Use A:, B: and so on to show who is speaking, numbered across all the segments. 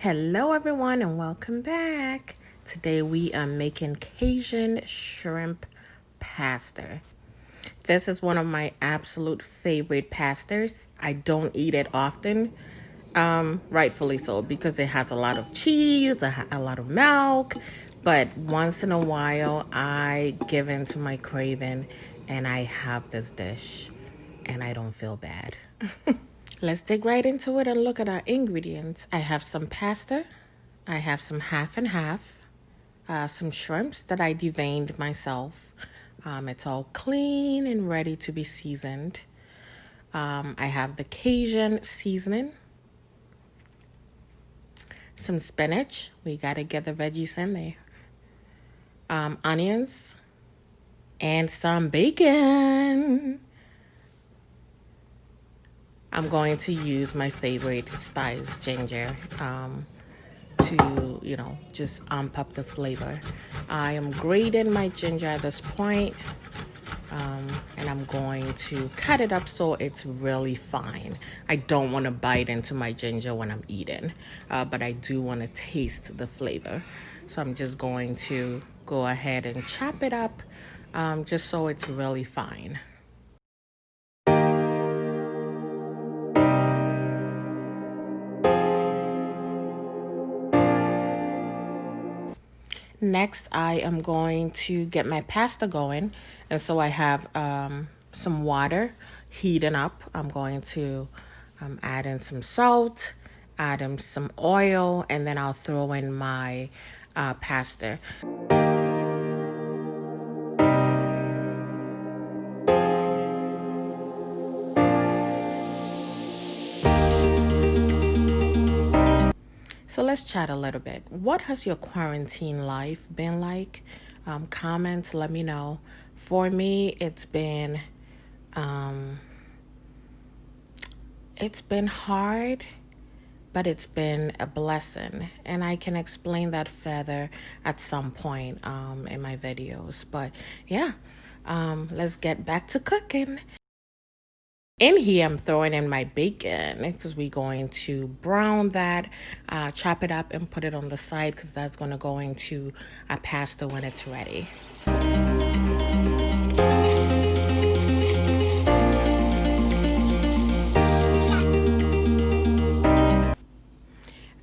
A: Hello everyone and welcome back. Today we are making Cajun shrimp pasta. This is one of my absolute favorite pastas. I don't eat it often, rightfully so, because it has a lot of cheese, a lot of milk. But once in a while, I give in to my craving and I have this dish and I don't feel bad. Let's dig right into it and look at our ingredients. I have some pasta. I have some half and half. Some shrimps that I deveined myself. It's all clean and ready to be seasoned. I have the Cajun seasoning. Some spinach. We got to get the veggies in there. Onions. And some bacon. I'm going to use my favorite spice, ginger, to, just amp up the flavor. I am grating my ginger at this point, and I'm going to cut it up so it's really fine. I don't want to bite into my ginger when I'm eating, but I do want to taste the flavor. So I'm just going to go ahead and chop it up, just so it's really fine. Next, I am going to get my pasta going. And so I have some water heating up. I'm going to add in some salt, add in some oil, and then I'll throw in my pasta. So let's chat a little bit. What has your quarantine life been like? Comment, let me know. For me, it's been hard, but it's been a blessing. And I can explain that further at some point in my videos. But yeah, let's get back to cooking. In here, I'm throwing in my bacon because we're going to brown that, chop it up and put it on the side because that's going to go into a pasta when it's ready.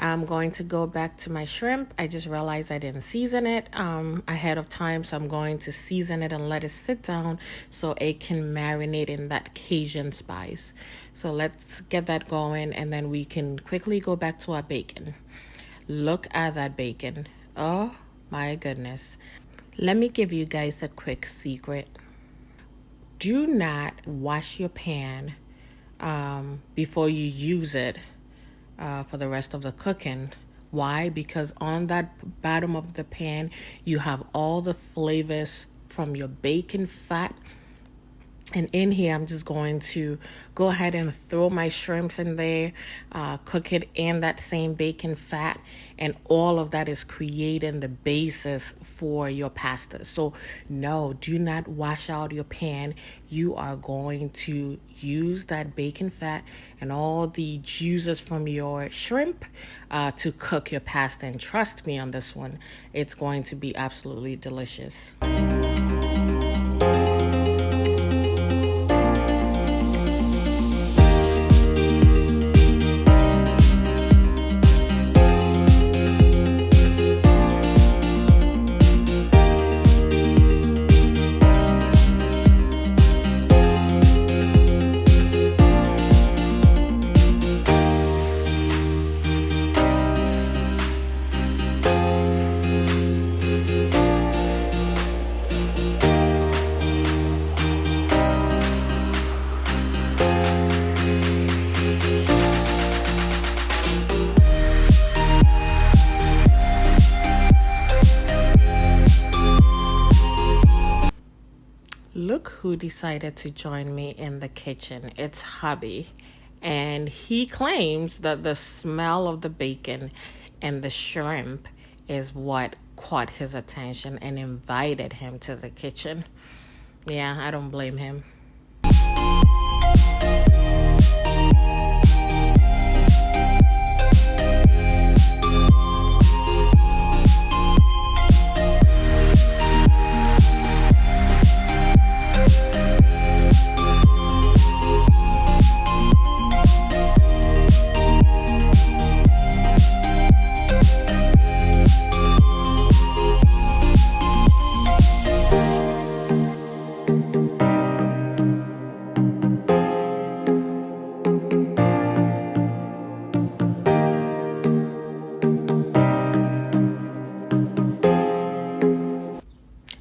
A: I'm going to go back to my shrimp. I just realized I didn't season it ahead of time, so I'm going to season it and let it sit down so it can marinate in that Cajun spice. So let's get that going, and then we can quickly go back to our bacon. Look at that bacon. Oh my goodness. Let me give you guys a quick secret. Do not wash your pan before you use it for the rest of the cooking. Why? Because on that bottom of the pan, you have all the flavors from your bacon fat. And in here, I'm just going to go ahead and throw my shrimps in there, cook it in that same bacon fat, and all of that is creating the basis for your pasta. So no, do not wash out your pan. You are going to use that bacon fat and all the juices from your shrimp to cook your pasta. And trust me on this one, it's going to be absolutely delicious. Look who decided to join me in the kitchen. It's hubby. And he claims that the smell of the bacon and the shrimp is what caught his attention and invited him to the kitchen. Yeah, I don't blame him.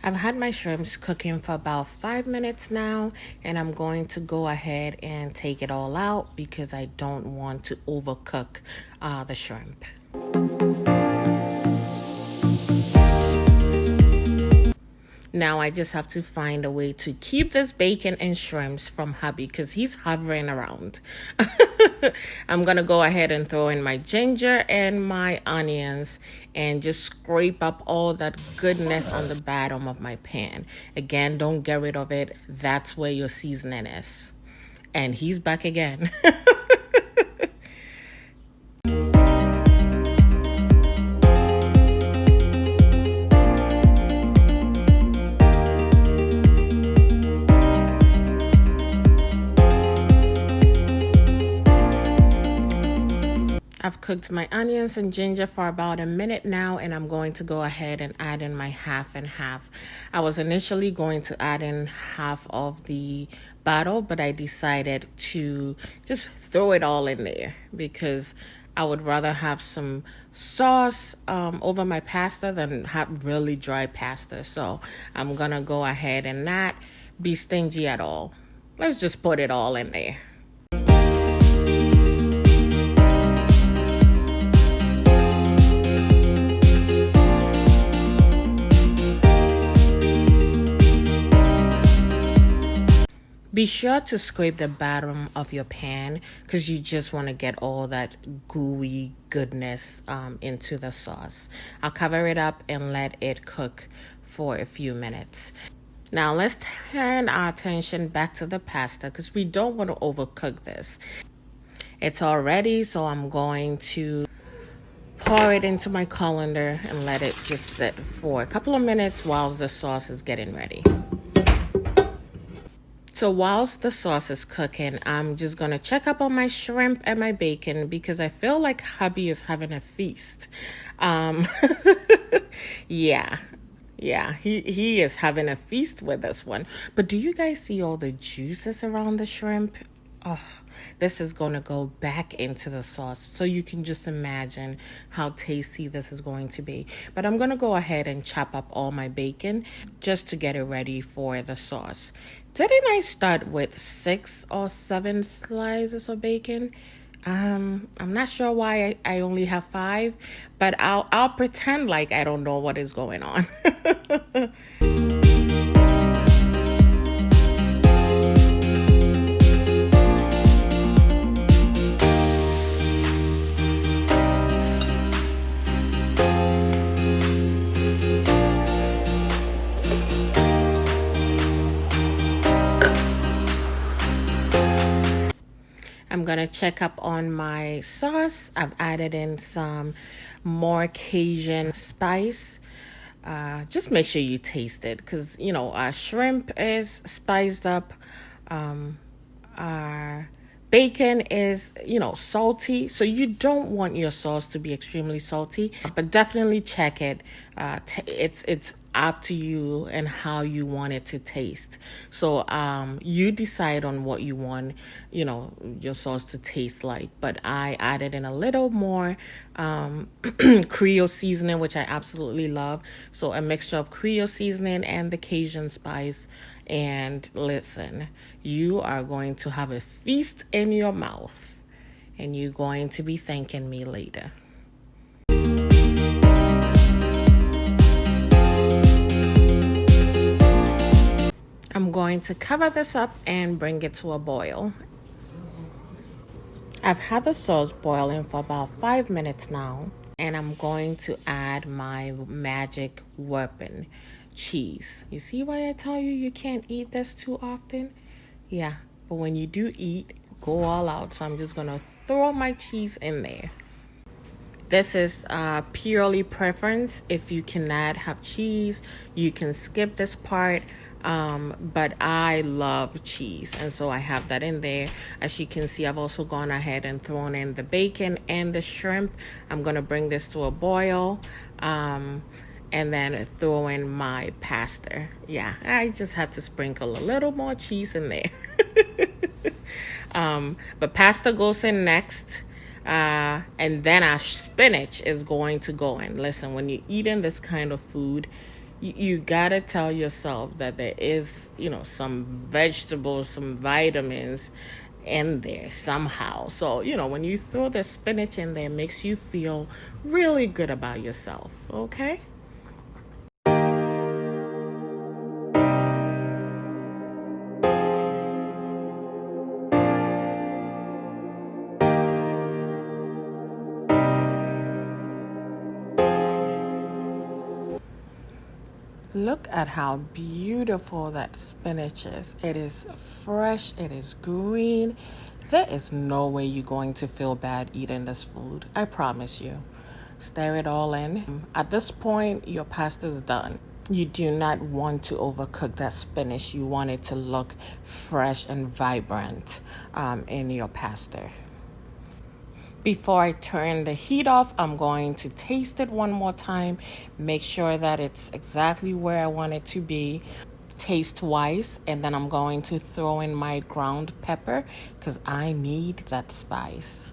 A: I've had my shrimps cooking for about 5 minutes now, and I'm going to go ahead and take it all out because I don't want to overcook the shrimp. Now I just have to find a way to keep this bacon and shrimps from hubby because he's hovering around. I'm going to go ahead and throw in my ginger and my onions and just scrape up all that goodness on the bottom of my pan. Again, don't get rid of it. That's where your seasoning is. And he's back again. I've cooked my onions and ginger for about a minute now, and I'm going to go ahead and add in my half and half. I was initially going to add in half of the bottle, but I decided to just throw it all in there because I would rather have some sauce over my pasta than have really dry pasta. So I'm going to go ahead and not be stingy at all. Let's just put it all in there. Be sure to scrape the bottom of your pan because you just want to get all that gooey goodness into the sauce. I'll cover it up and let it cook for a few minutes. Now let's turn our attention back to the pasta because we don't want to overcook this. It's all ready, so I'm going to pour it into my colander and let it just sit for a couple of minutes whilst the sauce is getting ready. So whilst the sauce is cooking, I'm just going to check up on my shrimp and my bacon because I feel like hubby is having a feast. Yeah, he is having a feast with this one. But do you guys see all the juices around the shrimp? Oh, this is going to go back into the sauce. So you can just imagine how tasty this is going to be. But I'm going to go ahead and chop up all my bacon just to get it ready for the sauce. Didn't I start with 6 or 7 slices of bacon? I'm not sure why I only have 5, but I'll pretend like I don't know what is going on. I'm going to check up on my sauce. I've added in some more Cajun spice. Just make sure you taste it because, our shrimp is spiced up. Our bacon is, salty. So you don't want your sauce to be extremely salty, but definitely check it. It's up to you and how you want it to taste. So you decide on what you want, your sauce to taste like. But I added in a little more Creole seasoning, which I absolutely love. So a mixture of Creole seasoning and the Cajun spice. And listen, you are going to have a feast in your mouth, and you're going to be thanking me later. I'm going to cover this up and bring it to a boil. I've had the sauce boiling for about 5 minutes now, and I'm going to add my magic weapon, cheese. You see why I tell you can't eat this too often? Yeah, but when you do eat, go all out. So I'm just going to throw my cheese in there. This is purely preference. If you cannot have cheese, you can skip this part. But I love cheese, and so I have that in there. As you can see, I've also gone ahead and thrown in the bacon and the shrimp. I'm going to bring this to a boil. And then throw in my pasta. Yeah, I just had to sprinkle a little more cheese in there. But pasta goes in next. And then our spinach is going to go in. Listen, when you're eating this kind of food, You gotta tell yourself that there is, some vegetables, some vitamins in there somehow. So, when you throw the spinach in there, it makes you feel really good about yourself, okay? Look at how beautiful that spinach is. It is fresh, it is green. There is no way you're going to feel bad eating this food. I promise you. Stir it all in. At this point, your pasta is done. You do not want to overcook that spinach. You want it to look fresh and vibrant in your pasta. Before I turn the heat off, I'm going to taste it one more time. Make sure that it's exactly where I want it to be. Taste twice, and then I'm going to throw in my ground pepper because I need that spice.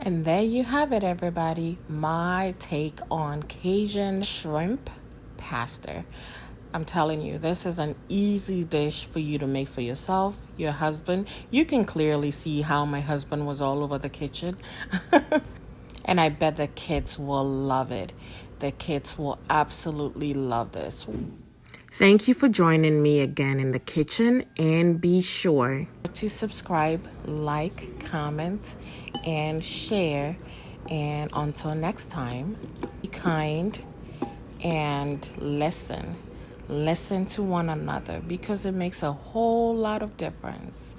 A: And there you have it, everybody. My take on Cajun shrimp pasta. I'm telling you, this is an easy dish for you to make for yourself, your husband. You can clearly see how my husband was all over the kitchen. And I bet the kids will love it. The kids will absolutely love this. Thank you for joining me again in the kitchen, and be sure to subscribe, like, comment, and share. And until next time, be kind and listen. Listen to one another because it makes a whole lot of difference.